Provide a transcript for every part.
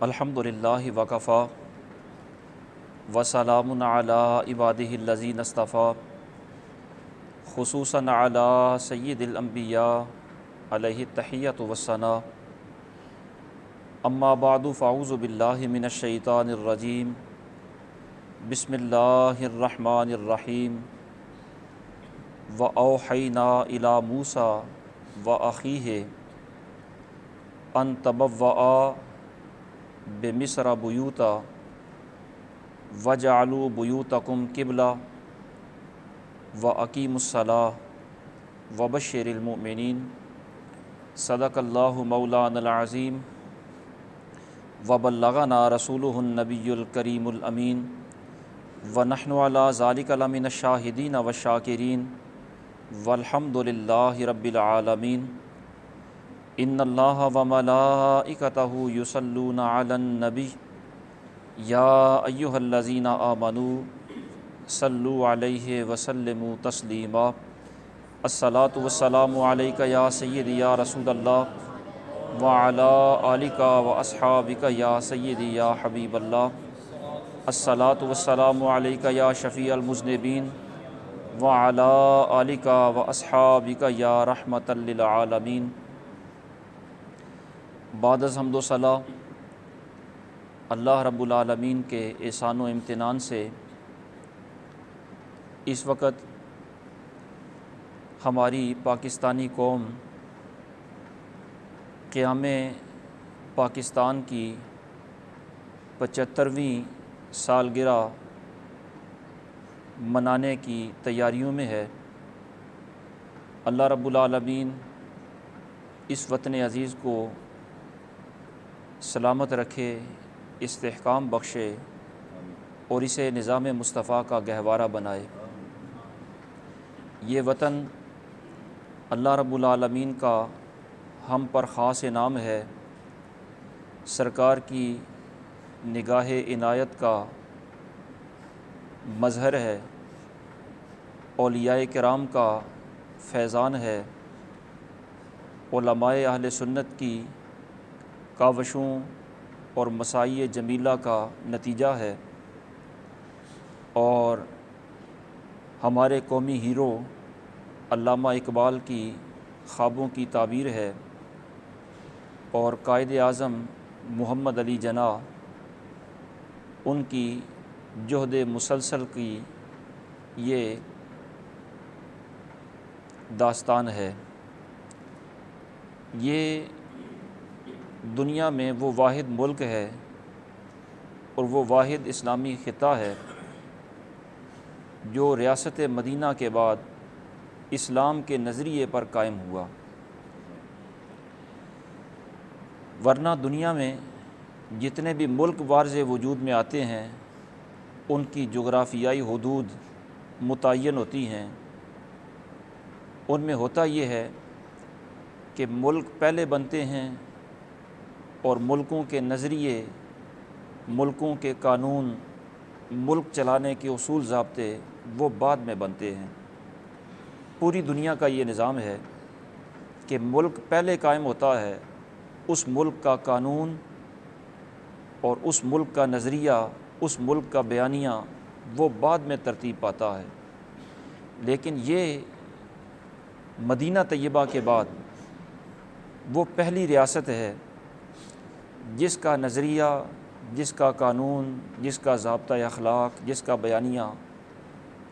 الحمدللہ وکفا وسلام علی عبادہ الذین اصطفیٰ خصوصاً علی سید الانبیاء علیہ التحیۃ والثناء اما بعد فاعوذ باللہ من الشیطان الرجیم بسم اللہ الرحمن الرحیم وأوحینا الی موسیٰ وأخیہ ان تبوأ بمصر بیوتا وجعلوا بیوتکم قبلہ واقیموا الصلاۃ وبشر المؤمنین صدق اللہ مولانا العظیم وبلغنا رسولہ النبی الکریم الامین ونحن علی ذلک لمن الشاہدین والشاکرین والحمد للہ رب العالمین ان اللہ وملائکتہ یصلون علی النبی یا ایہا الذین آمنوا صلوا علیہ وسلموا تسلیما الصلاۃ والسلام علیک یا سیدی یا رسول اللہ وعلی آلک واصحابک یا سیدی یا حبیب اللہ الصلاۃ والسلام علیک یا شفیع المذنبین وعلی آلک واصحابک یا رحمۃ للعالمین۔ بعد از حمد و ثنا اللہ رب العالمین کے احسان و امتنان سے اس وقت ہماری پاکستانی قوم قیام پاکستان کی 75ویں سالگرہ منانے کی تیاریوں میں ہے۔ اللہ رب العالمین اس وطن عزیز کو سلامت رکھے، استحکام بخشے اور اسے نظام مصطفیٰ کا گہوارہ بنائے۔ یہ وطن اللہ رب العالمین کا ہم پر خاص انعام ہے، سرکار کی نگاہ عنایت کا مظہر ہے، اولیاء کرام کا فیضان ہے، علماء اہل سنت کی کاوشوں اور مساعی جمیلہ کا نتیجہ ہے، اور ہمارے قومی ہیرو علامہ اقبال کی خوابوں کی تعبیر ہے، اور قائد اعظم محمد علی جناح ان کی جہد مسلسل کی یہ داستان ہے۔ یہ دنیا میں وہ واحد ملک ہے اور وہ واحد اسلامی خطہ ہے جو ریاست مدینہ کے بعد اسلام کے نظریے پر قائم ہوا، ورنہ دنیا میں جتنے بھی ملک وارز وجود میں آتے ہیں ان کی جغرافیائی حدود متعین ہوتی ہیں۔ ان میں ہوتا یہ ہے کہ ملک پہلے بنتے ہیں اور ملکوں کے نظریے، ملکوں کے قانون، ملک چلانے کے اصول ضابطے وہ بعد میں بنتے ہیں۔ پوری دنیا کا یہ نظام ہے کہ ملک پہلے قائم ہوتا ہے، اس ملک کا قانون اور اس ملک کا نظریہ، اس ملک کا بیانیہ وہ بعد میں ترتیب پاتا ہے۔ لیکن یہ مدینہ طیبہ کے بعد وہ پہلی ریاست ہے جس کا نظریہ، جس کا قانون، جس کا ضابطۂ اخلاق، جس کا بیانیہ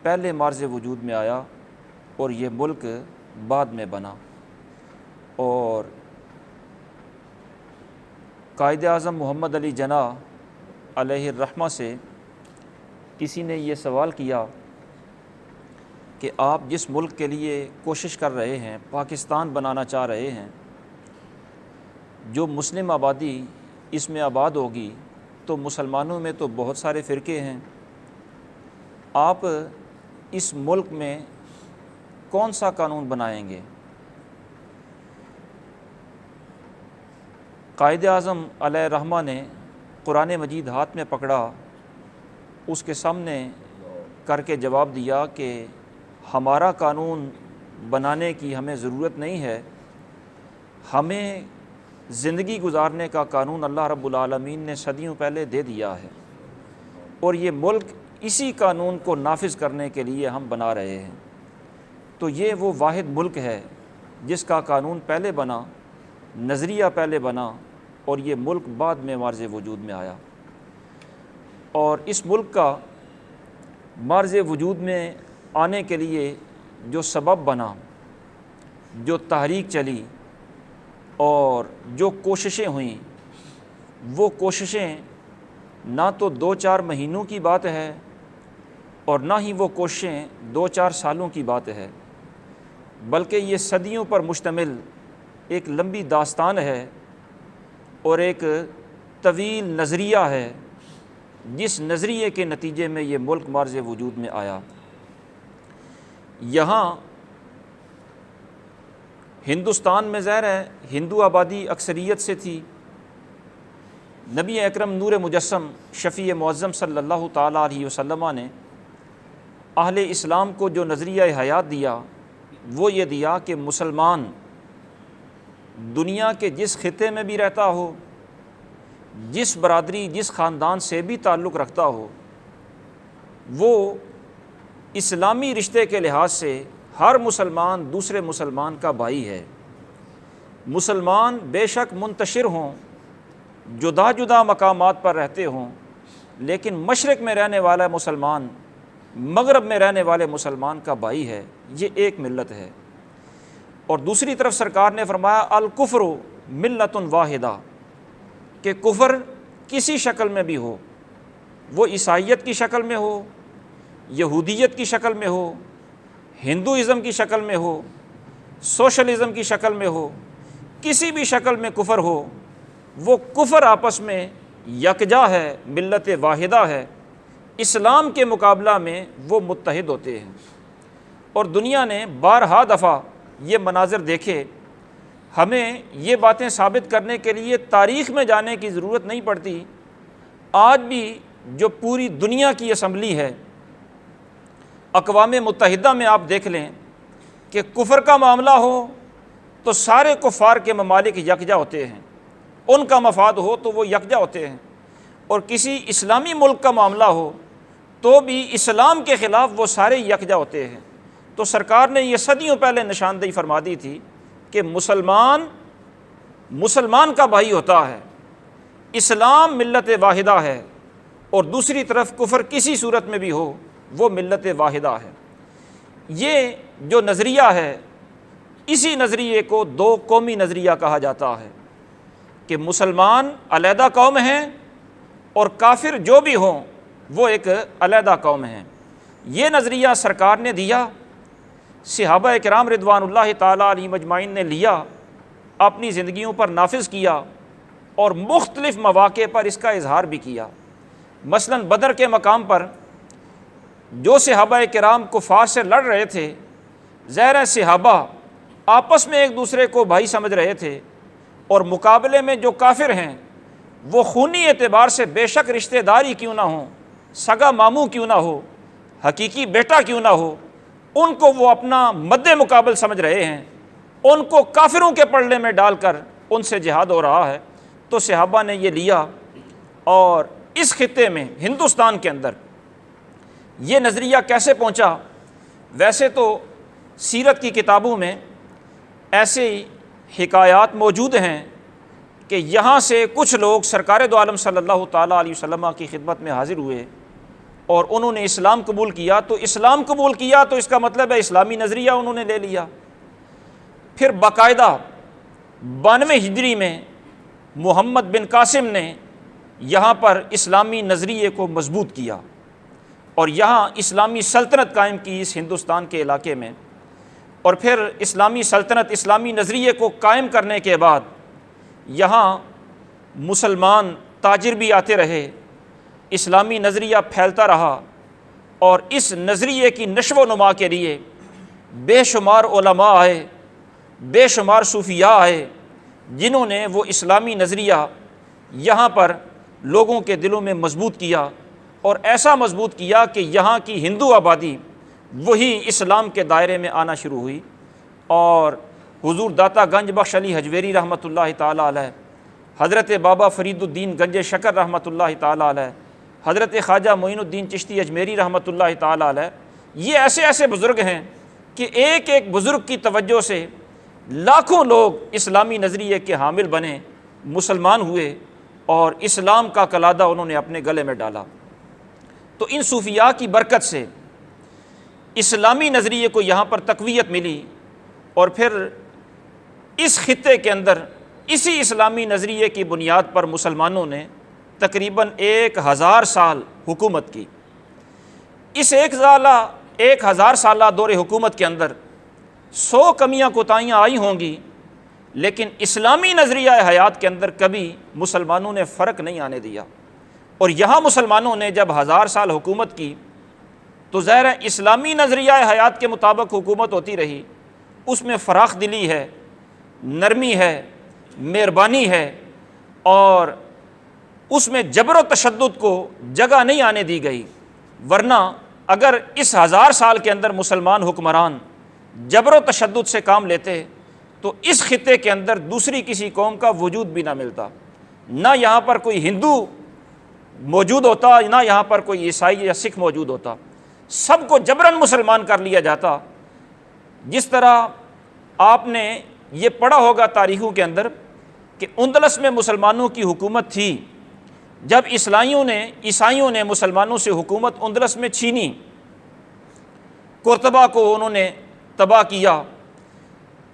پہلے مارز وجود میں آیا اور یہ ملک بعد میں بنا۔ اور قائد اعظم محمد علی جناح علیہ الرحمہ سے کسی نے یہ سوال کیا کہ آپ جس ملک کے لیے کوشش کر رہے ہیں، پاکستان بنانا چاہ رہے ہیں، جو مسلم آبادی اس میں آباد ہوگی تو مسلمانوں میں تو بہت سارے فرقے ہیں، آپ اس ملک میں کون سا قانون بنائیں گے؟ قائد اعظم علیہ الرحمہ نے قرآن مجید ہاتھ میں پکڑا، اس کے سامنے کر کے جواب دیا کہ ہمارا قانون بنانے کی ہمیں ضرورت نہیں ہے، ہمیں زندگی گزارنے کا قانون اللہ رب العالمین نے صدیوں پہلے دے دیا ہے، اور یہ ملک اسی قانون کو نافذ کرنے کے لیے ہم بنا رہے ہیں۔ تو یہ وہ واحد ملک ہے جس کا قانون پہلے بنا، نظریہ پہلے بنا، اور یہ ملک بعد میں معرض وجود میں آیا۔ اور اس ملک کا معرض وجود میں آنے کے لیے جو سبب بنا، جو تحریک چلی اور جو کوششیں ہوئیں، وہ کوششیں نہ تو 2-4 مہینوں کی بات ہے اور نہ ہی وہ کوششیں 2-4 سالوں کی بات ہے، بلکہ یہ صدیوں پر مشتمل ایک لمبی داستان ہے اور ایک طویل نظریہ ہے، جس نظریے کے نتیجے میں یہ ملک معرض وجود میں آیا۔ یہاں ہندوستان میں ظاہر ہے ہندو آبادی اکثریت سے تھی۔ نبی اکرم نور مجسم شفیع معظم صلی اللہ تعالیٰ علیہ وسلم نے اہل اسلام کو جو نظریہ حیات دیا وہ یہ دیا کہ مسلمان دنیا کے جس خطے میں بھی رہتا ہو، جس برادری جس خاندان سے بھی تعلق رکھتا ہو، وہ اسلامی رشتے کے لحاظ سے ہر مسلمان دوسرے مسلمان کا بھائی ہے۔ مسلمان بے شک منتشر ہوں، جدا جدا مقامات پر رہتے ہوں، لیکن مشرق میں رہنے والا مسلمان مغرب میں رہنے والے مسلمان کا بھائی ہے، یہ ایک ملت ہے۔ اور دوسری طرف سرکار نے فرمایا الکفر ملت واحدہ، کہ کفر کسی شکل میں بھی ہو، وہ عیسائیت کی شکل میں ہو، یہودیت کی شکل میں ہو، ہندوازم کی شکل میں ہو، سوشلزم کی شکل میں ہو، کسی بھی شکل میں کفر ہو، وہ کفر آپس میں یکجا ہے، ملت واحدہ ہے۔ اسلام کے مقابلہ میں وہ متحد ہوتے ہیں۔ اور دنیا نے بارہا دفعہ یہ مناظر دیکھے۔ ہمیں یہ باتیں ثابت کرنے کے لیے تاریخ میں جانے کی ضرورت نہیں پڑتی۔ آج بھی جو پوری دنیا کی اسمبلی ہے، اقوام متحدہ میں آپ دیکھ لیں کہ کفر کا معاملہ ہو تو سارے کفار کے ممالک یکجا ہوتے ہیں، ان کا مفاد ہو تو وہ یکجا ہوتے ہیں، اور کسی اسلامی ملک کا معاملہ ہو تو بھی اسلام کے خلاف وہ سارے یکجا ہوتے ہیں۔ تو سرکار نے یہ صدیوں پہلے نشاندہی فرما دی تھی کہ مسلمان کا بھائی ہوتا ہے، اسلام ملت واحدہ ہے، اور دوسری طرف کفر کسی صورت میں بھی ہو وہ ملت واحدہ ہے۔ یہ جو نظریہ ہے، اسی نظریے کو دو قومی نظریہ کہا جاتا ہے کہ مسلمان علیحدہ قوم ہیں اور کافر جو بھی ہوں وہ ایک علیحدہ قوم ہیں۔ یہ نظریہ سرکار نے دیا، صحابہ کرام رضوان اللہ تعالیٰ علیہم اجمعین نے لیا، اپنی زندگیوں پر نافذ کیا، اور مختلف مواقع پر اس کا اظہار بھی کیا۔ مثلا بدر کے مقام پر جو صحابہ کرام کفار سے لڑ رہے تھے، ظاہر صحابہ آپس میں ایک دوسرے کو بھائی سمجھ رہے تھے، اور مقابلے میں جو کافر ہیں وہ خونی اعتبار سے بے شک رشتہ داری کیوں نہ ہوں، سگا ماموں کیوں نہ ہو، حقیقی بیٹا کیوں نہ ہو، ان کو وہ اپنا مد مقابل سمجھ رہے ہیں، ان کو کافروں کے پلڑے میں ڈال کر ان سے جہاد ہو رہا ہے۔ تو صحابہ نے یہ لیا، اور اس خطے میں ہندوستان کے اندر یہ نظریہ کیسے پہنچا؟ ویسے تو سیرت کی کتابوں میں ایسے حکایات موجود ہیں کہ یہاں سے کچھ لوگ سرکار دو عالم صلی اللہ تعالیٰ علیہ وسلم کی خدمت میں حاضر ہوئے اور انہوں نے اسلام قبول کیا۔ تو اسلام قبول کیا تو اس کا مطلب ہے اسلامی نظریہ انہوں نے لے لیا۔ پھر باقاعدہ 92 ہجری میں محمد بن قاسم نے یہاں پر اسلامی نظریے کو مضبوط کیا اور یہاں اسلامی سلطنت قائم کی اس ہندوستان کے علاقے میں۔ اور پھر اسلامی سلطنت، اسلامی نظریے کو قائم کرنے کے بعد یہاں مسلمان تاجر بھی آتے رہے، اسلامی نظریہ پھیلتا رہا، اور اس نظریے کی نشو و نما کے لیے بے شمار علماء آئے، بے شمار صوفیاء آئے، جنہوں نے وہ اسلامی نظریہ یہاں پر لوگوں کے دلوں میں مضبوط کیا، اور ایسا مضبوط کیا کہ یہاں کی ہندو آبادی وہی اسلام کے دائرے میں آنا شروع ہوئی۔ اور حضور داتا گنج بخش علی حجویری رحمۃ اللہ تعالیٰ علیہ حضرت بابا فرید الدین گنج شکر رحمۃ اللہ تعالیٰ علیہ، حضرت خواجہ معین الدین چشتی اجمیری رحمۃ اللہ تعالیٰ علیہ، یہ ایسے ایسے بزرگ ہیں کہ ایک ایک بزرگ کی توجہ سے لاکھوں لوگ اسلامی نظریے کے حامل بنے، مسلمان ہوئے اور اسلام کا کلادہ انہوں نے اپنے گلے میں ڈالا۔ تو ان صوفیاء کی برکت سے اسلامی نظریے کو یہاں پر تقویت ملی، اور پھر اس خطے کے اندر اسی اسلامی نظریے کی بنیاد پر مسلمانوں نے تقریباً 1000 سال حکومت کی۔ اس 1000 سالہ دور حکومت کے اندر 100 کمیاں کوتاہیاں آئی ہوں گی، لیکن اسلامی نظریہ حیات کے اندر کبھی مسلمانوں نے فرق نہیں آنے دیا۔ اور یہاں مسلمانوں نے جب 1000 سال حکومت کی تو ظاہر ہے اسلامی نظریہ حیات کے مطابق حکومت ہوتی رہی، اس میں فراخ دلی ہے، نرمی ہے، مہربانی ہے، اور اس میں جبر و تشدد کو جگہ نہیں آنے دی گئی۔ ورنہ اگر اس 1000 سال کے اندر مسلمان حکمران جبر و تشدد سے کام لیتے تو اس خطے کے اندر دوسری کسی قوم کا وجود بھی نہ ملتا، نہ یہاں پر کوئی ہندو موجود ہوتا، نہ یہاں پر کوئی عیسائی یا سکھ موجود ہوتا، سب کو جبراً مسلمان کر لیا جاتا۔ جس طرح آپ نے یہ پڑھا ہوگا تاریخوں کے اندر کہ اندلس میں مسلمانوں کی حکومت تھی، جب عیسائیوں نے مسلمانوں سے حکومت اندلس میں چھینی، قرطبہ کو انہوں نے تباہ کیا،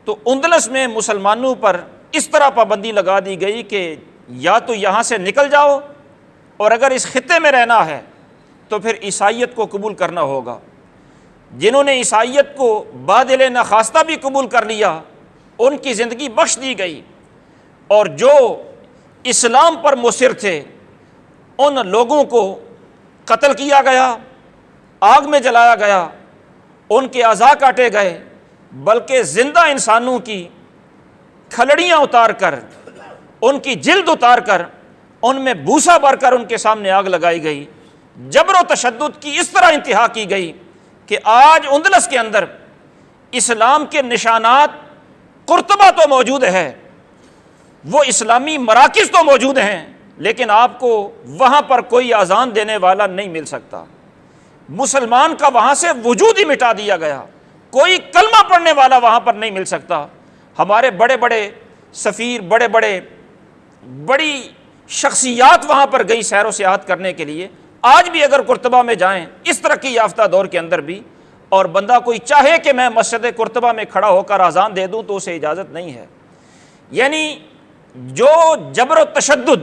تو اندلس میں مسلمانوں پر اس طرح پابندی لگا دی گئی کہ یا تو یہاں سے نکل جاؤ، اور اگر اس خطے میں رہنا ہے تو پھر عیسائیت کو قبول کرنا ہوگا۔ جنہوں نے عیسائیت کو بادل نخواستہ بھی قبول کر لیا ان کی زندگی بخش دی گئی، اور جو اسلام پر مصر تھے ان لوگوں کو قتل کیا گیا، آگ میں جلایا گیا، ان کے اعضاء کاٹے گئے، بلکہ زندہ انسانوں کی کھلڑیاں اتار کر، ان کی جلد اتار کر، ان میں بھوسا بھر کر ان کے سامنے آگ لگائی گئی۔ جبر و تشدد کی اس طرح انتہا کی گئی کہ آج اندلس کے اندر اسلام کے نشانات قرطبہ تو موجود ہے، وہ اسلامی مراکز تو موجود ہیں، لیکن آپ کو وہاں پر کوئی اذان دینے والا نہیں مل سکتا۔ مسلمان کا وہاں سے وجود ہی مٹا دیا گیا، کوئی کلمہ پڑھنے والا وہاں پر نہیں مل سکتا۔ ہمارے بڑے بڑے سفیر، بڑی شخصیات وہاں پر گئی سیر و سیاحت کرنے کے لیے۔ آج بھی اگر قرطبہ میں جائیں اس ترقی یافتہ دور کے اندر بھی، اور بندہ کوئی چاہے کہ میں مسجد قرطبہ میں کھڑا ہو کر اذان دے دوں تو اسے اجازت نہیں ہے۔ یعنی جو جبر و تشدد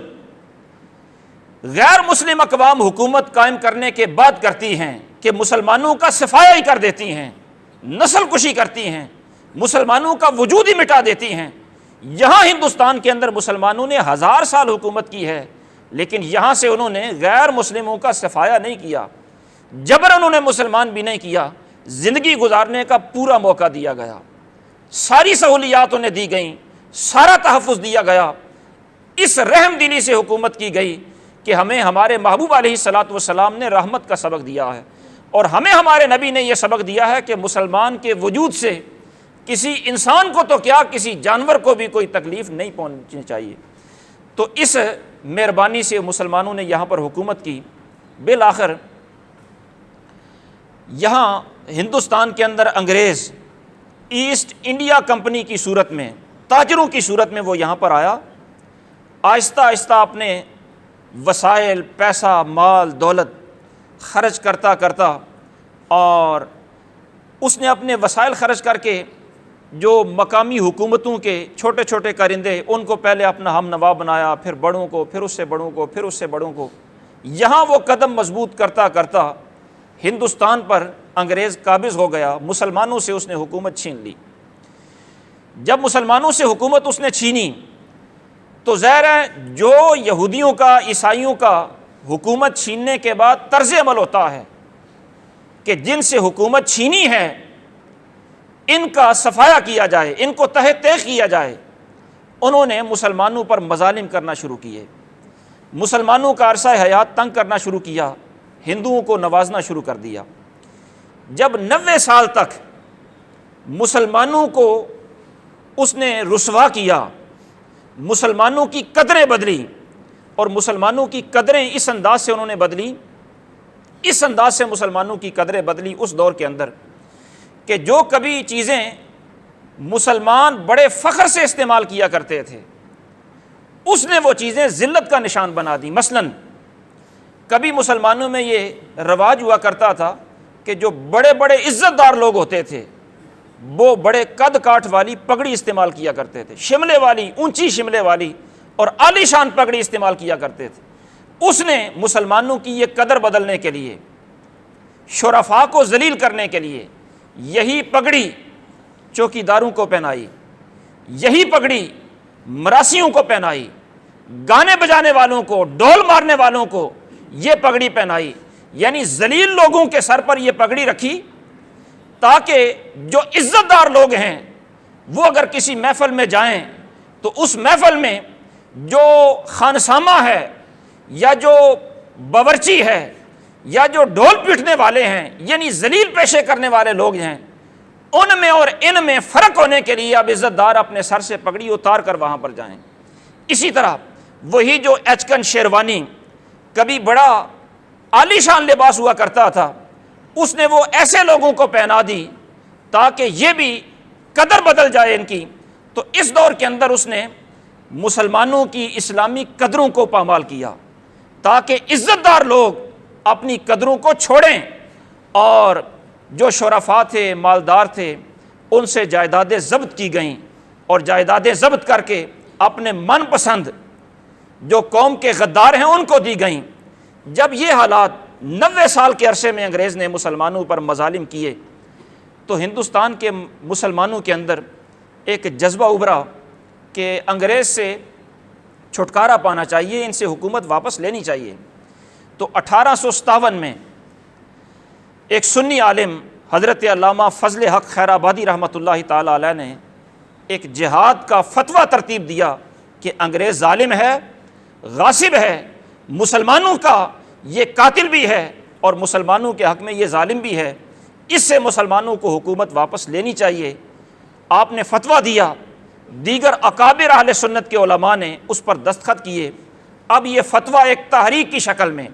غیر مسلم اقوام حکومت قائم کرنے کے بعد کرتی ہیں کہ مسلمانوں کا صفایا ہی کر دیتی ہیں، نسل کشی کرتی ہیں، مسلمانوں کا وجود ہی مٹا دیتی ہیں، یہاں ہندوستان کے اندر مسلمانوں نے 1000 سال حکومت کی ہے، لیکن یہاں سے انہوں نے غیر مسلموں کا صفایا نہیں کیا، جبر انہوں نے مسلمان بھی نہیں کیا، زندگی گزارنے کا پورا موقع دیا گیا، ساری سہولیات انہیں دی گئیں، سارا تحفظ دیا گیا، اس رحم دلی سے حکومت کی گئی کہ ہمیں ہمارے محبوب علیہ الصلوۃ والسلام نے رحمت کا سبق دیا ہے، اور ہمیں ہمارے نبی نے یہ سبق دیا ہے کہ مسلمان کے وجود سے کسی انسان کو تو کیا کسی جانور کو بھی کوئی تکلیف نہیں پہنچنی چاہیے۔ تو اس مہربانی سے مسلمانوں نے یہاں پر حکومت کی۔ بالآخر یہاں ہندوستان کے اندر انگریز ایسٹ انڈیا کمپنی کی صورت میں، تاجروں کی صورت میں وہ یہاں پر آیا، آہستہ آہستہ اپنے وسائل، پیسہ، مال، دولت خرچ کرتا کرتا، اور اس نے اپنے وسائل خرچ کر کے جو مقامی حکومتوں کے چھوٹے چھوٹے کارندے ان کو پہلے اپنا ہم نوا بنایا، پھر بڑوں کو، پھر اس سے بڑوں کو، پھر اس سے بڑوں کو، یہاں وہ قدم مضبوط کرتا کرتا ہندوستان پر انگریز قابض ہو گیا، مسلمانوں سے اس نے حکومت چھین لی۔ جب مسلمانوں سے حکومت اس نے چھینی تو ظاہر ہے جو یہودیوں کا، عیسائیوں کا حکومت چھیننے کے بعد طرز عمل ہوتا ہے کہ جن سے حکومت چھینی ہے ان کا صفایا کیا جائے، ان کو تہہ تیغ کیا جائے۔ انہوں نے مسلمانوں پر مظالم کرنا شروع کیے، مسلمانوں کا عرصہ حیات تنگ کرنا شروع کیا، ہندوؤں کو نوازنا شروع کر دیا۔ جب 90 سال تک مسلمانوں کو اس نے رسوا کیا، مسلمانوں کی قدریں بدلی، اور مسلمانوں کی قدریں اس انداز سے انہوں نے بدلی، اس انداز سے مسلمانوں کی قدریں بدلی اس دور کے اندر کہ جو کبھی چیزیں مسلمان بڑے فخر سے استعمال کیا کرتے تھے اس نے وہ چیزیں ذلت کا نشان بنا دی۔ مثلاً کبھی مسلمانوں میں یہ رواج ہوا کرتا تھا کہ جو بڑے بڑے عزت دار لوگ ہوتے تھے وہ بڑے قد کاٹ والی پگڑی استعمال کیا کرتے تھے، شملے والی، اونچی شملے والی اور عالی شان پگڑی استعمال کیا کرتے تھے۔ اس نے مسلمانوں کی یہ قدر بدلنے کے لیے، شرفاء کو ذلیل کرنے کے لیے یہی پگڑی چوکیداروں کو پہنائی، یہی پگڑی مراسیوں کو پہنائی، گانے بجانے والوں کو، ڈھول مارنے والوں کو یہ پگڑی پہنائی، یعنی ذلیل لوگوں کے سر پر یہ پگڑی رکھی تاکہ جو عزت دار لوگ ہیں وہ اگر کسی محفل میں جائیں تو اس محفل میں جو خانسامہ ہے یا جو باورچی ہے یا جو ڈھول پیٹنے والے ہیں، یعنی ذلیل پیشے کرنے والے لوگ ہیں، ان میں اور ان میں فرق ہونے کے لیے اب عزت دار اپنے سر سے پگڑی اتار کر وہاں پر جائیں۔ اسی طرح وہی جو ایچکن شیروانی کبھی بڑا عالی شان لباس ہوا کرتا تھا اس نے وہ ایسے لوگوں کو پہنا دی تاکہ یہ بھی قدر بدل جائے ان کی۔ تو اس دور کے اندر اس نے مسلمانوں کی اسلامی قدروں کو پامال کیا تاکہ عزت دار لوگ اپنی قدروں کو چھوڑیں، اور جو شرفاء تھے، مالدار تھے، ان سے جائیدادیں ضبط کی گئیں، اور جائیدادیں ضبط کر کے اپنے من پسند جو قوم کے غدار ہیں ان کو دی گئیں۔ جب یہ حالات 90 سال کے عرصے میں انگریز نے مسلمانوں پر مظالم کیے تو ہندوستان کے مسلمانوں کے اندر ایک جذبہ ابھرا کہ انگریز سے چھٹکارا پانا چاہیے، ان سے حکومت واپس لینی چاہیے۔ تو 1857 میں ایک سنی عالم حضرت علامہ فضل حق خیر آبادی رحمۃ اللہ تعالی علیہ نے ایک جہاد کا فتویٰ ترتیب دیا کہ انگریز ظالم ہے، غاصب ہے، مسلمانوں کا یہ قاتل بھی ہے اور مسلمانوں کے حق میں یہ ظالم بھی ہے، اس سے مسلمانوں کو حکومت واپس لینی چاہیے۔ آپ نے فتویٰ دیا، دیگر اکابر اہل سنت کے علماء نے اس پر دستخط کیے۔ اب یہ فتویٰ ایک تحریک کی شکل میں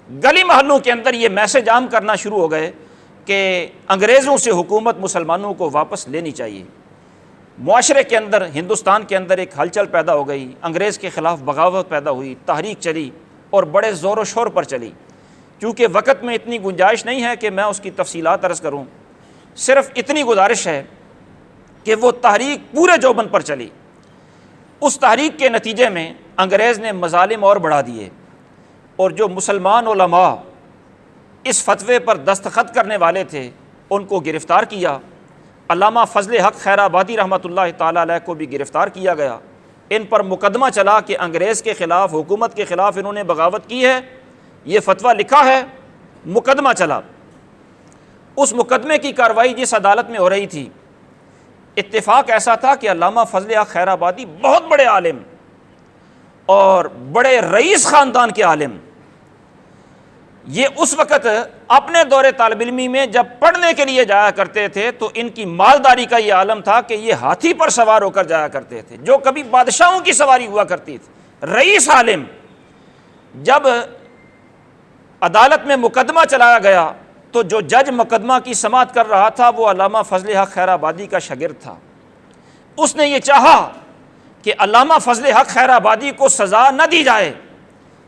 گلی محلوں کے اندر یہ میسج عام کرنا شروع ہو گئے کہ انگریزوں سے حکومت مسلمانوں کو واپس لینی چاہیے۔ معاشرے کے اندر، ہندوستان کے اندر ایک ہلچل پیدا ہو گئی، انگریز کے خلاف بغاوت پیدا ہوئی، تحریک چلی اور بڑے زور و شور پر چلی۔ چونکہ وقت میں اتنی گنجائش نہیں ہے کہ میں اس کی تفصیلات عرض کروں، صرف اتنی گزارش ہے کہ وہ تحریک پورے جوبن پر چلی۔ اس تحریک کے نتیجے میں انگریز نے مظالم اور بڑھا دیے، اور جو مسلمان علماء اس فتوے پر دستخط کرنے والے تھے ان کو گرفتار کیا۔ علامہ فضل حق خیر آبادی رحمۃ اللہ تعالیٰ علیہ کو بھی گرفتار کیا گیا۔ ان پر مقدمہ چلا کہ انگریز کے خلاف، حکومت کے خلاف انہوں نے بغاوت کی ہے، یہ فتویٰ لکھا ہے، مقدمہ چلا۔ اس مقدمے کی کارروائی جس عدالت میں ہو رہی تھی، اتفاق ایسا تھا کہ علامہ فضل حق خیر آبادی بہت بڑے عالم اور بڑے رئیس خاندان کے عالم، یہ اس وقت اپنے دور طالب علمی میں جب پڑھنے کے لیے جایا کرتے تھے تو ان کی مالداری کا یہ عالم تھا کہ یہ ہاتھی پر سوار ہو کر جایا کرتے تھے، جو کبھی بادشاہوں کی سواری ہوا کرتی تھی۔ رئیس عالم، جب عدالت میں مقدمہ چلایا گیا تو جو جج مقدمہ کی سماعت کر رہا تھا وہ علامہ فضل حق خیر آبادی کا شاگرد تھا۔ اس نے یہ چاہا کہ علامہ فضل حق خیر آبادی کو سزا نہ دی جائے،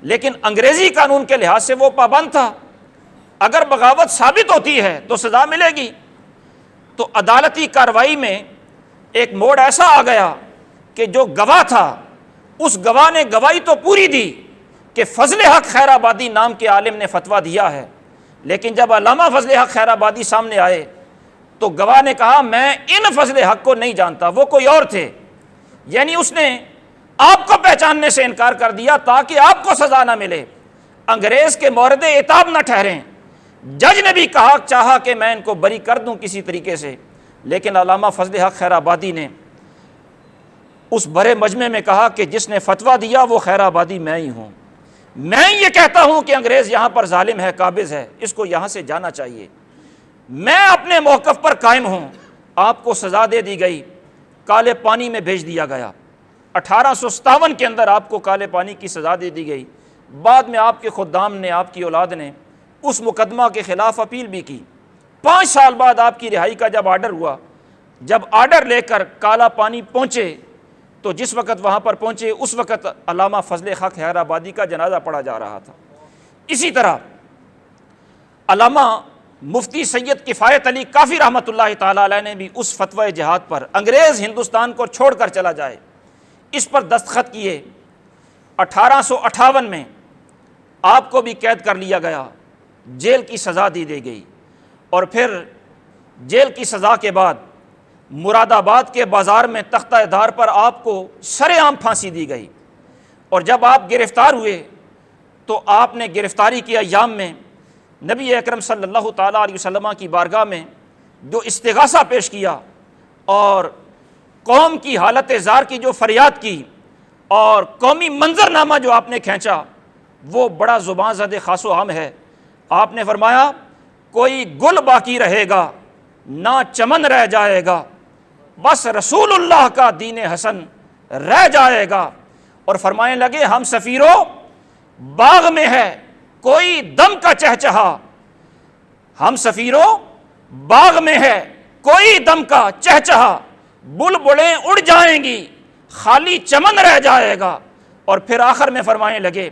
لیکن انگریزی قانون کے لحاظ سے وہ پابند تھا، اگر بغاوت ثابت ہوتی ہے تو سزا ملے گی۔ تو عدالتی کارروائی میں ایک موڑ ایسا آ گیا کہ جو گواہ تھا اس گواہ نے گواہی تو پوری دی کہ فضل حق خیر آبادی نام کے عالم نے فتویٰ دیا ہے، لیکن جب علامہ فضل حق خیر آبادی سامنے آئے تو گواہ نے کہا میں ان فضل حق کو نہیں جانتا، وہ کوئی اور تھے، یعنی اس نے آپ کو پہچاننے سے انکار کر دیا تاکہ آپ کو سزا نہ ملے، انگریز کے مورد عتاب نہ ٹھہریں۔ جج نے بھی چاہا کہ میں ان کو بری کر دوں کسی طریقے سے، لیکن علامہ فضل حق خیر آبادی نے اس بڑے مجمع میں کہا کہ جس نے فتویٰ دیا وہ خیر آبادی میں ہی ہوں، میں یہ کہتا ہوں کہ انگریز یہاں پر ظالم ہے، قابض ہے، اس کو یہاں سے جانا چاہیے، میں اپنے موقف پر قائم ہوں۔ آپ کو سزا دے دی گئی، کالے پانی میں بھیج دیا گیا۔ 1857 کے اندر آپ کو کالے پانی کی سزا دے دی گئی۔ بعد میں آپ کے خدام نے، آپ کی اولاد نے اس مقدمہ کے خلاف اپیل بھی کی۔ 5 سال بعد آپ کی رہائی کا جب آرڈر ہوا، جب آرڈر لے کر کالا پانی پہنچے تو جس وقت وہاں پر پہنچے اس وقت علامہ فضل حق حیدرآبادی کا جنازہ پڑھا جا رہا تھا۔ اسی طرح علامہ مفتی سید کفایت علی کافی رحمۃ اللہ تعالیٰ علیہ نے بھی اس فتوی جہاد پر، انگریز ہندوستان کو چھوڑ کر چلا جائے، اس پر دستخط کیے۔ 1858 میں آپ کو بھی قید کر لیا گیا، جیل کی سزا دی گئی، اور پھر جیل کی سزا کے بعد مراد آباد کے بازار میں تختہ دار پر آپ کو سرے عام پھانسی دی گئی۔ اور جب آپ گرفتار ہوئے تو آپ نے گرفتاری کے ایام میں نبی اکرم صلی اللہ تعالیٰ علیہ وسلم کی بارگاہ میں جو استغاثہ پیش کیا اور قوم کی حالت زار کی جو فریاد کی اور قومی منظرنامہ جو آپ نے کھینچا، وہ بڑا زبان زد خاص و عام ہے۔ آپ نے فرمایا کوئی گل باقی رہے گا نہ چمن رہ جائے گا، بس رسول اللہ کا دین حسن رہ جائے گا۔ اور فرمانے لگے ہم سفیروں باغ میں ہے کوئی دم کا چہچہا، ہم سفیروں باغ میں ہے کوئی دم کا چہچہا، بلبلیں اڑ جائیں گی خالی چمن رہ جائے گا۔ اور پھر آخر میں فرمانے لگے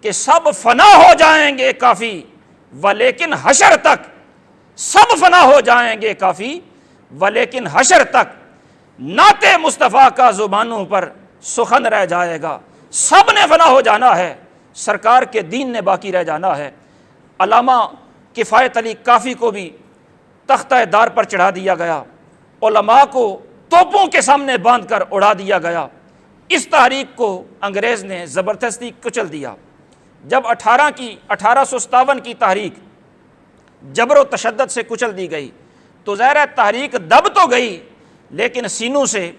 کہ سب فنا ہو جائیں گے کافی ولیکن حشر تک، سب فنا ہو جائیں گے کافی ولیکن حشر تک نعت مصطفیٰ کا زبانوں پر سخن رہ جائے گا۔ سب نے فنا ہو جانا ہے، سرکار کے دین نے باقی رہ جانا ہے۔ علامہ کفایت علی کافی کو بھی تختہ دار پر چڑھا دیا گیا، علماء کو توپوں کے سامنے باندھ کر اڑا دیا گیا۔ اس تحریک کو انگریز نے زبردستی کچل دیا۔ جب 1857 کی تحریک جبر و تشدد سے کچل دی گئی تو ظاہر ہے تحریک دب تو گئی، لیکن سینوں سے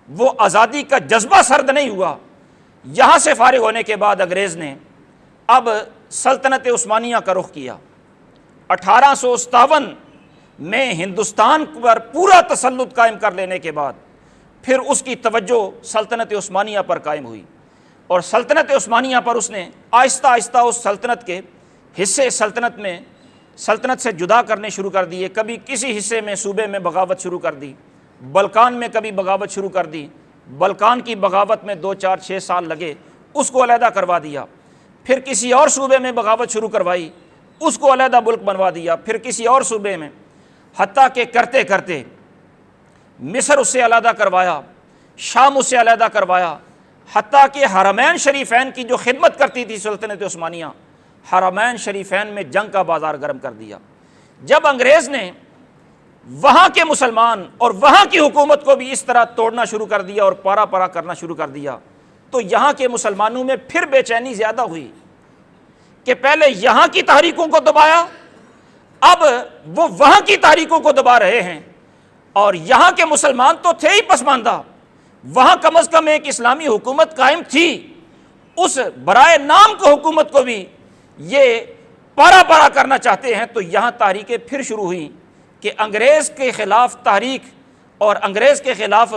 وہ آزادی کا جذبہ سرد نہیں ہوا۔ یہاں سے فارغ ہونے کے بعد انگریز نے اب سلطنت عثمانیہ کا رخ کیا۔ 1857 میں ہندوستان پر پورا تسلط قائم کر لینے کے بعد پھر اس کی توجہ سلطنت عثمانیہ پر قائم ہوئی، اور سلطنت عثمانیہ پر اس نے آہستہ آہستہ اس سلطنت کے حصے سلطنت سے جدا کرنے شروع کر دیے۔ کبھی کسی حصے میں صوبے میں بغاوت شروع کر دی، بلکان میں کبھی بغاوت شروع کر دی، بلکان کی بغاوت میں 2 4 6 سال لگے، اس کو علیحدہ کروا دیا۔ پھر کسی اور صوبے میں بغاوت شروع کروائی، اس کو علیحدہ ملک بنوا دیا، پھر کسی اور صوبے میں، حتیٰ کہ کرتے کرتے مصر اس سے علیحدہ کروایا، شام اس سے علیحدہ کروایا، حتیٰ کہ حرمین شریفین کی جو خدمت کرتی تھی سلطنت عثمانیہ، حرمین شریفین میں جنگ کا بازار گرم کر دیا۔ جب انگریز نے وہاں کے مسلمان اور وہاں کی حکومت کو بھی اس طرح توڑنا شروع کر دیا اور پارا پارا کرنا شروع کر دیا، تو یہاں کے مسلمانوں میں پھر بے چینی زیادہ ہوئی کہ پہلے یہاں کی تحریکوں کو دبایا، اب وہ وہاں کی تحریکوں کو دبا رہے ہیں، اور یہاں کے مسلمان تو تھے ہی پسماندہ، وہاں کم از کم ایک اسلامی حکومت قائم تھی، اس برائے نام کو حکومت کو بھی یہ پارا پارا کرنا چاہتے ہیں۔ تو یہاں تحریکیں پھر شروع ہوئیں کہ انگریز کے خلاف تحریک اور انگریز کے خلاف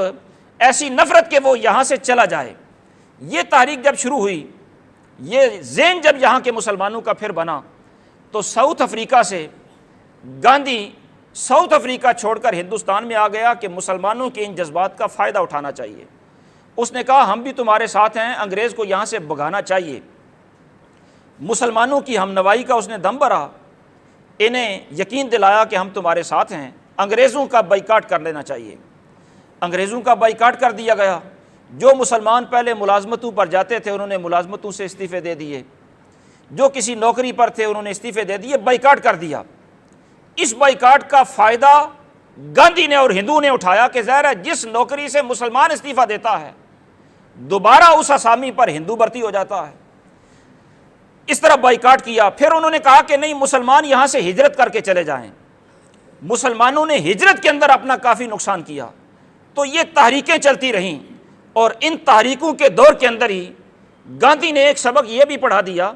ایسی نفرت کہ وہ یہاں سے چلا جائے۔ یہ تحریک جب شروع ہوئی، یہ ذہن جب یہاں کے مسلمانوں کا پھر بنا، تو ساؤتھ افریقہ سے گاندھی ساؤتھ افریقہ چھوڑ کر ہندوستان میں آ گیا کہ مسلمانوں کے ان جذبات کا فائدہ اٹھانا چاہیے۔ اس نے کہا ہم بھی تمہارے ساتھ ہیں، انگریز کو یہاں سے بھگانا چاہیے۔ مسلمانوں کی ہم نوائی کا اس نے دم بھرا، انہیں یقین دلایا کہ ہم تمہارے ساتھ ہیں، انگریزوں کا بائیکاٹ کر لینا چاہیے۔ انگریزوں کا بائیکاٹ کر دیا گیا۔ جو مسلمان پہلے ملازمتوں پر جاتے تھے انہوں نے ملازمتوں سے استعفے دے دیے، جو کسی نوکری پر تھے انہوں نے استعفے دے دیے، بائیکاٹ کر دیا۔ اس بائیکاٹ کا فائدہ گاندھی نے اور ہندو نے اٹھایا کہ ظاہر ہے جس نوکری سے مسلمان استعفیٰ دیتا ہے دوبارہ اس اسامی پر ہندو بھرتی ہو جاتا ہے۔ اس طرح بائیکاٹ کیا۔ پھر انہوں نے کہا کہ نہیں، مسلمان یہاں سے ہجرت کر کے چلے جائیں۔ مسلمانوں نے ہجرت کے اندر اپنا کافی نقصان کیا۔ تو یہ تحریکیں چلتی رہیں، اور ان تحریکوں کے دور کے اندر ہی گاندھی نے ایک سبق یہ بھی پڑھا دیا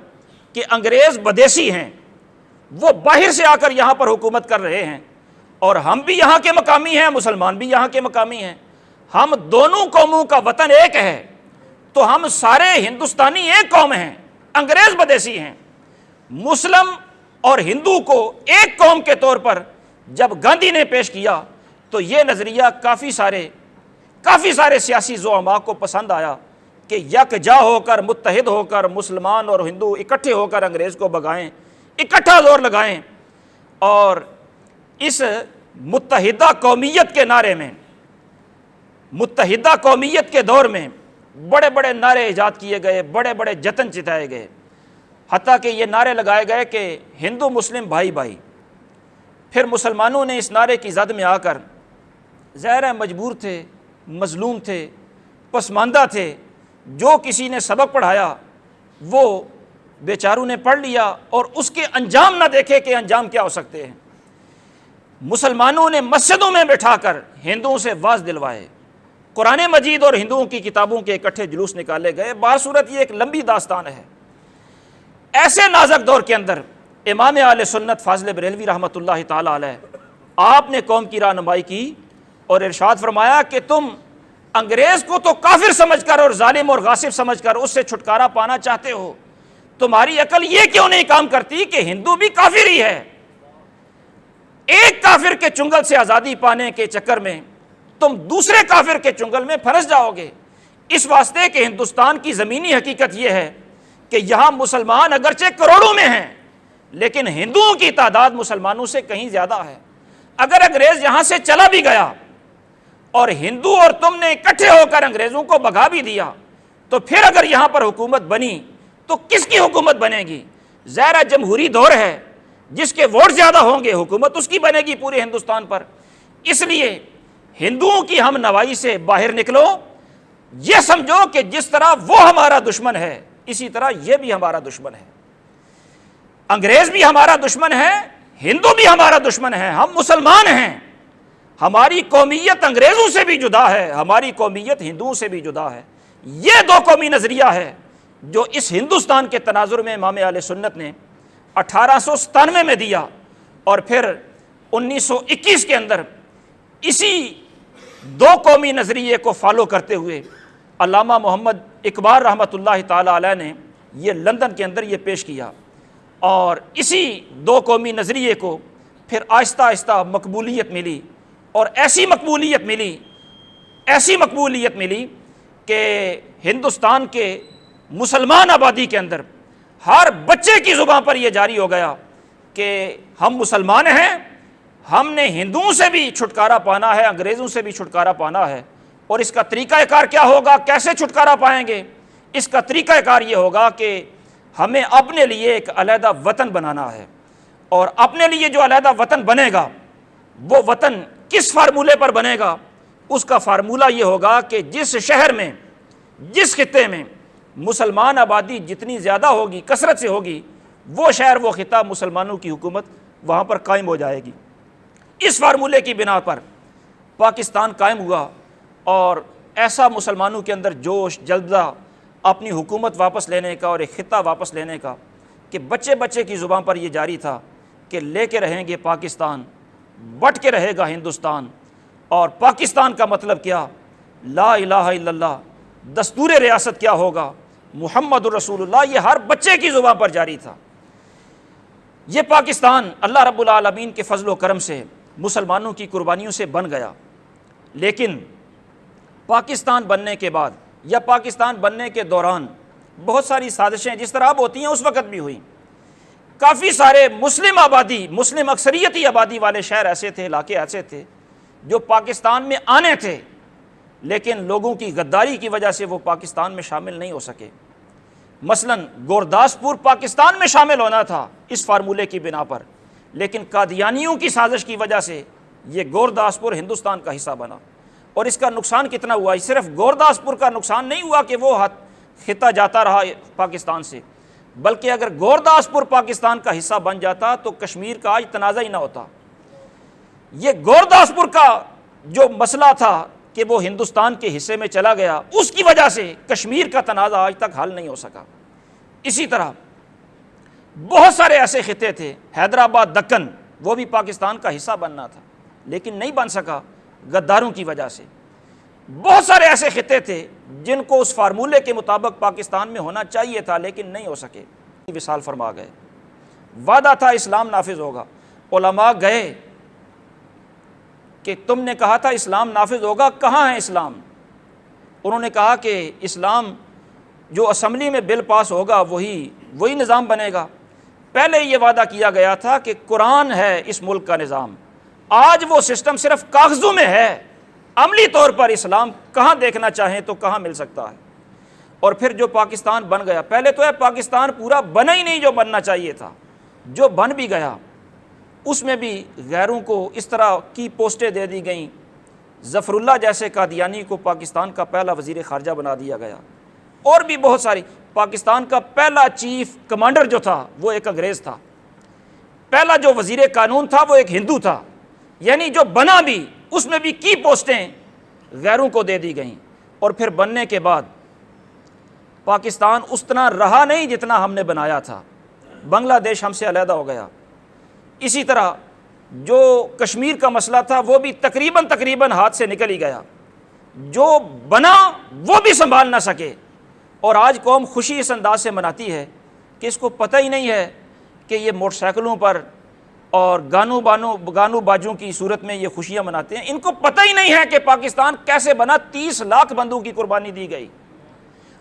کہ انگریز بدیسی ہیں، وہ باہر سے آ کر یہاں پر حکومت کر رہے ہیں، اور ہم بھی یہاں کے مقامی ہیں، مسلمان بھی یہاں کے مقامی ہیں، ہم دونوں قوموں کا وطن ایک ہے، تو ہم سارے ہندوستانی ایک قوم ہیں، انگریز بدیسی ہیں۔ مسلم اور ہندو کو ایک قوم کے طور پر جب گاندھی نے پیش کیا تو یہ نظریہ کافی سارے سیاسی زعماء کو پسند آیا کہ یکجا ہو کر، متحد ہو کر، مسلمان اور ہندو اکٹھے ہو کر انگریز کو بھگائیں، اکٹھا زور لگائیں۔ اور اس متحدہ قومیت کے نعرے میں، متحدہ قومیت کے دور میں بڑے بڑے نعرے ایجاد کیے گئے، بڑے بڑے جتن چتائے گئے، حتیٰ کہ یہ نعرے لگائے گئے کہ ہندو مسلم بھائی بھائی۔ پھر مسلمانوں نے اس نعرے کی زد میں آ کر، ظاہر ہے مجبور تھے، مظلوم تھے، پسماندہ تھے، جو کسی نے سبق پڑھایا وہ بیچاروں نے پڑھ لیا اور اس کے انجام نہ دیکھے کہ انجام کیا ہو سکتے ہیں۔ مسلمانوں نے مسجدوں میں بٹھا کر ہندوؤں سے واز دلوائے، قرآن مجید اور ہندوؤں کی کتابوں کے اکٹھے جلوس نکالے گئے۔ بصورت یہ ایک لمبی داستان ہے۔ ایسے نازک دور کے اندر امام اہل سنت فاضل بریلوی رحمۃ اللہ تعالی علیہ، آپ نے قوم کی رہنمائی کی اور ارشاد فرمایا کہ تم انگریز کو تو کافر سمجھ کر اور ظالم اور غاصب سمجھ کر اس سے چھٹکارا پانا چاہتے ہو، تمہاری عقل یہ کیوں نہیں کام کرتی کہ ہندو بھی کافر ہی ہے؟ ایک کافر کے چنگل سے آزادی پانے کے چکر میں تم دوسرے کافر کے چنگل میں پھنس جاؤ گے۔ اس واسطے کہ ہندوستان کی زمینی حقیقت یہ ہے کہ یہاں مسلمان اگرچہ کروڑوں میں ہیں لیکن ہندوؤں کی تعداد مسلمانوں سے کہیں زیادہ ہے۔ اگر انگریز یہاں سے چلا بھی گیا اور ہندو اور تم نے اکٹھے ہو کر انگریزوں کو بھگا بھی دیا تو پھر اگر یہاں پر حکومت بنی تو کس کی حکومت بنے گی؟ ظاہر جمہوری دور ہے، جس کے ووٹ زیادہ ہوں گے حکومت اس کی بنے گی پورے ہندوستان پر۔ اس لیے ہندوؤں کی ہم نوائی سے باہر نکلو، یہ سمجھو کہ جس طرح وہ ہمارا دشمن ہے اسی طرح یہ بھی ہمارا دشمن ہے۔ انگریز بھی ہمارا دشمن ہے، ہندو بھی ہمارا دشمن ہے، ہم مسلمان ہیں۔ ہماری قومیت انگریزوں سے بھی جدا ہے، ہماری قومیت ہندوؤں سے بھی جدا ہے۔ یہ دو قومی نظریہ ہے جو اس ہندوستان کے تناظر میں امام اہل سنت نے 1897 میں دیا، اور پھر 1921 کے اندر اسی دو قومی نظریے کو فالو کرتے ہوئے علامہ محمد اقبال رحمۃ اللہ تعالی علیہ نے یہ لندن کے اندر یہ پیش کیا، اور اسی دو قومی نظریے کو پھر آہستہ آہستہ مقبولیت ملی، اور ایسی مقبولیت ملی کہ ہندوستان کے مسلمان آبادی کے اندر ہر بچے کی زبان پر یہ جاری ہو گیا کہ ہم مسلمان ہیں، ہم نے ہندوؤں سے بھی چھٹکارا پانا ہے، انگریزوں سے بھی چھٹکارا پانا ہے۔ اور اس کا طریقہ کار کیا ہوگا، کیسے چھٹکارا پائیں گے؟ اس کا طریقہ کار یہ ہوگا کہ ہمیں اپنے لیے ایک علیحدہ وطن بنانا ہے، اور اپنے لیے جو علیحدہ وطن بنے گا وہ وطن کس فارمولے پر بنے گا؟ اس کا فارمولہ یہ ہوگا کہ جس شہر میں، جس خطے میں مسلمان آبادی جتنی زیادہ ہوگی، کثرت سے ہوگی، وہ شہر، وہ خطہ، مسلمانوں کی حکومت وہاں پر قائم ہو جائے گی۔ اس فارمولے کی بنا پر پاکستان قائم ہوا، اور ایسا مسلمانوں کے اندر جوش، جذبہ اپنی حکومت واپس لینے کا اور ایک خطہ واپس لینے کا کہ بچے بچے کی زبان پر یہ جاری تھا کہ لے کے رہیں گے پاکستان، بٹ کے رہے گا ہندوستان۔ اور پاکستان کا مطلب کیا؟ لا الہ الا اللہ، دستور ریاست کیا ہوگا؟ محمد رسول اللہ۔ یہ ہر بچے کی زبان پر جاری تھا۔ یہ پاکستان اللہ رب العالمین کے فضل و کرم سے مسلمانوں کی قربانیوں سے بن گیا، لیکن پاکستان بننے کے بعد یا پاکستان بننے کے دوران بہت ساری سازشیں جس طرح اب ہوتی ہیں اس وقت بھی ہوئی۔ کافی سارے مسلم آبادی، مسلم اکثریتی آبادی والے شہر ایسے تھے، علاقے ایسے تھے جو پاکستان میں آنے تھے، لیکن لوگوں کی غداری کی وجہ سے وہ پاکستان میں شامل نہیں ہو سکے۔ مثلا گورداسپور پاکستان میں شامل ہونا تھا اس فارمولے کی بنا پر، لیکن قادیانیوں کی سازش کی وجہ سے یہ گورداسپور ہندوستان کا حصہ بنا۔ اور اس کا نقصان کتنا ہوا؟ صرف گورداسپور کا نقصان نہیں ہوا کہ وہ خطہ جاتا رہا پاکستان سے، بلکہ اگر گورداسپور پاکستان کا حصہ بن جاتا تو کشمیر کا آج تنازع ہی نہ ہوتا۔ یہ گورداسپور کا جو مسئلہ تھا کہ وہ ہندوستان کے حصے میں چلا گیا، اس کی وجہ سے کشمیر کا تنازع آج تک حل نہیں ہو سکا۔ اسی طرح بہت سارے ایسے خطے تھے، حیدرآباد، دکن، وہ بھی پاکستان کا حصہ بننا تھا لیکن نہیں بن سکا غداروں کی وجہ سے۔ بہت سارے ایسے خطے تھے جن کو اس فارمولے کے مطابق پاکستان میں ہونا چاہیے تھا لیکن نہیں ہو سکے، وصال فرما گئے۔ وعدہ تھا اسلام نافذ ہوگا، علماء گئے کہ تم نے کہا تھا اسلام نافذ ہوگا، کہاں ہے اسلام؟ انہوں نے کہا کہ اسلام جو اسمبلی میں بل پاس ہوگا وہی نظام بنے گا۔ پہلے یہ وعدہ کیا گیا تھا کہ قرآن ہے اس ملک کا نظام، آج وہ سسٹم صرف کاغذوں میں ہے، عملی طور پر اسلام کہاں دیکھنا چاہیں تو کہاں مل سکتا ہے۔ اور پھر جو پاکستان بن گیا، پہلے تو ہے پاکستان پورا بنا ہی نہیں جو بننا چاہیے تھا، جو بن بھی گیا اس میں بھی غیروں کو اس طرح کی پوسٹیں دے دی گئیں۔ ظفر اللہ جیسے قادیانی کو پاکستان کا پہلا وزیر خارجہ بنا دیا گیا، اور بھی بہت ساری۔ پاکستان کا پہلا چیف کمانڈر جو تھا وہ ایک انگریز تھا، پہلا جو وزیر قانون تھا وہ ایک ہندو تھا، یعنی جو بنا بھی اس میں بھی کی پوسٹیں غیروں کو دے دی گئیں۔ اور پھر بننے کے بعد پاکستان اس طرح رہا نہیں جتنا ہم نے بنایا تھا، بنگلہ دیش ہم سے علیحدہ ہو گیا۔ اسی طرح جو کشمیر کا مسئلہ تھا وہ بھی تقریباً ہاتھ سے نکل ہی گیا، جو بنا وہ بھی سنبھال نہ سکے۔ اور آج قوم خوشی اس انداز سے مناتی ہے کہ اس کو پتہ ہی نہیں ہے کہ یہ موٹر سائیکلوں پر اور گانوں باجوں کی صورت میں یہ خوشیاں مناتے ہیں، ان کو پتہ ہی نہیں ہے کہ پاکستان کیسے بنا، 30 لاکھ بندوں کی قربانی دی گئی،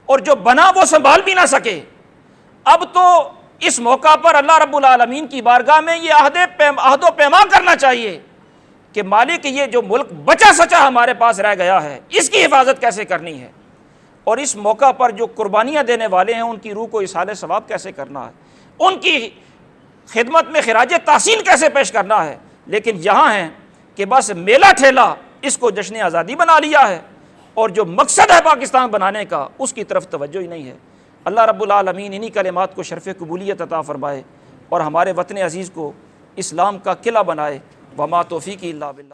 اور جو بنا وہ سنبھال بھی نہ سکے۔ اب تو اس موقع پر اللہ رب العالمین کی بارگاہ میں یہ عہد و پیمان کرنا چاہیے کہ مالک یہ جو ملک بچا سچا ہمارے پاس رہ گیا ہے اس کی حفاظت کیسے کرنی ہے، اور اس موقع پر جو قربانیاں دینے والے ہیں ان کی روح کو اصحال ثواب کیسے کرنا ہے، ان کی خدمت میں خراج تحسین کیسے پیش کرنا ہے۔ لیکن یہاں ہیں کہ بس میلہ ٹھیلا اس کو جشن آزادی بنا لیا ہے، اور جو مقصد ہے پاکستان بنانے کا اس کی طرف توجہ ہی نہیں ہے۔ اللہ رب العالمین انہی کلمات کو شرف قبولیت عطا فرمائے اور ہمارے وطن عزیز کو اسلام کا قلعہ بنائے۔ وما توفیقی الا باللہ۔